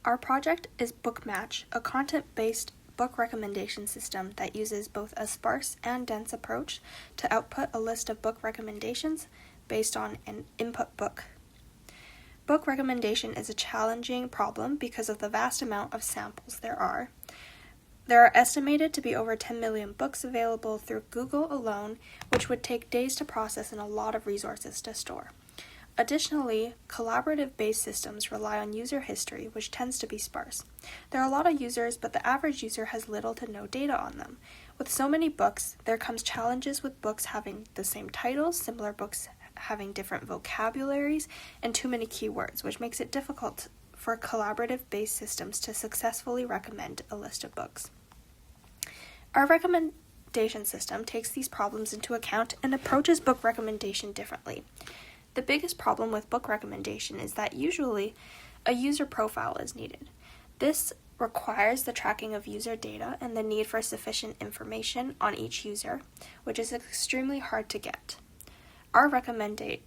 Our project is BookMatch, a content-based book recommendation system that uses both a sparse and dense approach to output a list of book recommendations based on an input book. Book recommendation is a challenging problem because of the vast amount of samples there are. There are estimated to be over 10 million books available through Google alone, which would take days to process and a lot of resources to store. Additionally, collaborative-based systems rely on user history, which tends to be sparse. There are a lot of users, but the average user has little to no data on them. With so many books, there comes challenges with books having the same titles, similar books having different vocabularies, and too many keywords, which makes it difficult for collaborative-based systems to successfully recommend a list of books. Our recommendation system takes these problems into account and approaches book recommendation differently. The biggest problem with book recommendation is that usually a user profile is needed. This requires the tracking of user data and the need for sufficient information on each user, which is extremely hard to get. Our recommendation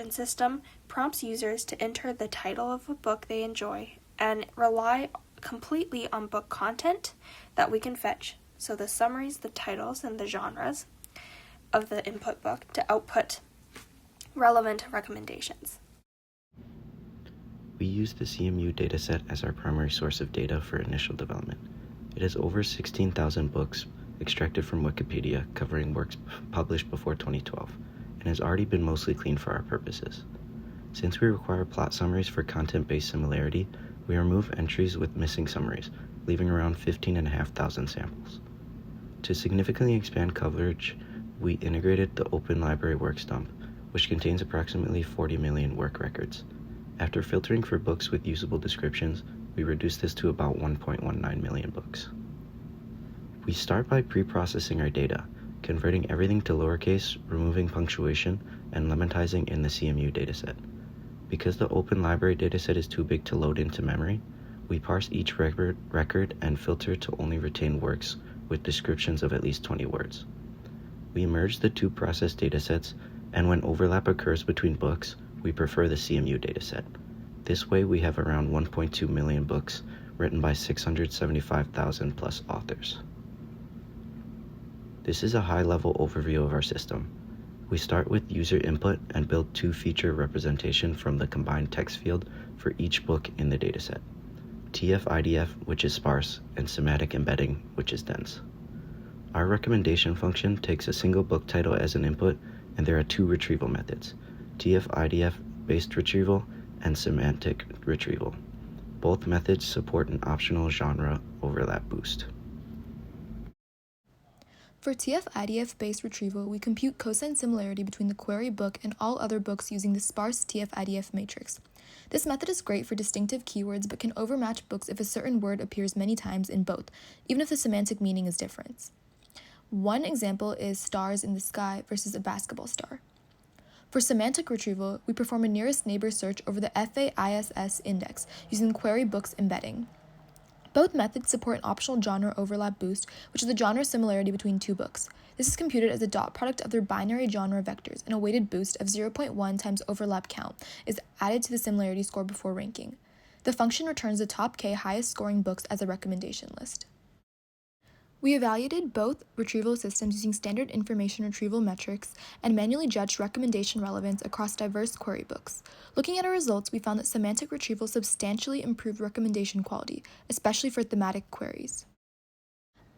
system prompts users to enter the title of a book they enjoy and rely completely on book content that we can fetch, so the summaries, the titles, and the genres of the input book to output relevant recommendations. We use the CMU dataset as our primary source of data for initial development. It has over 16,000 books extracted from Wikipedia covering works published before 2012 and has already been mostly cleaned for our purposes. Since we require plot summaries for content-based similarity, we remove entries with missing summaries, leaving around 15,500 samples. To significantly expand coverage, we integrated the Open Library Works dump, which contains approximately 40 million work records. After filtering for books with usable descriptions, we reduced this to about 1.19 million books. We start by pre-processing our data, converting everything to lowercase, removing punctuation, and lemmatizing in the CMU dataset. Because the Open Library dataset is too big to load into memory, we parse each record and filter to only retain works with descriptions of at least 20 words. We merge the two processed datasets, and when overlap occurs between books, we prefer the CMU dataset. This way we have around 1.2 million books written by 675,000 plus authors. This is a high-level overview of our system. We start with user input and build two-feature representation from the combined text field for each book in the dataset: TF-IDF, which is sparse, and semantic embedding, which is dense. Our recommendation function takes a single book title as an input, and there are two retrieval methods: TF-IDF based retrieval and semantic retrieval. Both methods support an optional genre overlap boost. For TF-IDF-based retrieval, we compute cosine similarity between the query book and all other books using the sparse TF-IDF matrix. This method is great for distinctive keywords but can overmatch books if a certain word appears many times in both, even if the semantic meaning is different. One example is stars in the sky versus a basketball star. For semantic retrieval, we perform a nearest neighbor search over the FAISS index using the query book's embedding. Both methods support an optional genre overlap boost, which is the genre similarity between two books. This is computed as a dot product of their binary genre vectors, and a weighted boost of 0.1 times overlap count is added to the similarity score before ranking. The function returns the top K highest scoring books as a recommendation list. We evaluated both retrieval systems using standard information retrieval metrics and manually judged recommendation relevance across diverse query books. Looking at our results, we found that semantic retrieval substantially improved recommendation quality, especially for thematic queries.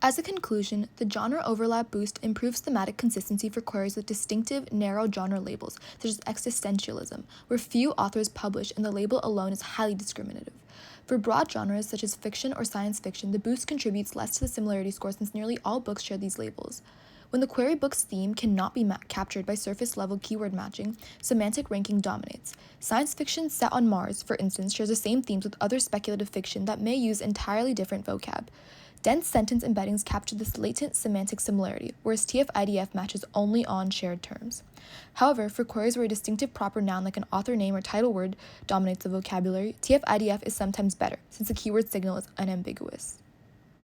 As a conclusion, the genre overlap boost improves thematic consistency for queries with distinctive, narrow genre labels, such as existentialism, where few authors publish and the label alone is highly discriminative. For broad genres such as fiction or science fiction, the boost contributes less to the similarity score since nearly all books share these labels. When the query book's theme cannot be captured by surface-level keyword matching, semantic ranking dominates. Science fiction set on Mars, for instance, shares the same themes with other speculative fiction that may use entirely different vocab. Dense sentence embeddings capture this latent semantic similarity, whereas TF-IDF matches only on shared terms. However, for queries where a distinctive proper noun like an author name or title word dominates the vocabulary, TF-IDF is sometimes better, since the keyword signal is unambiguous.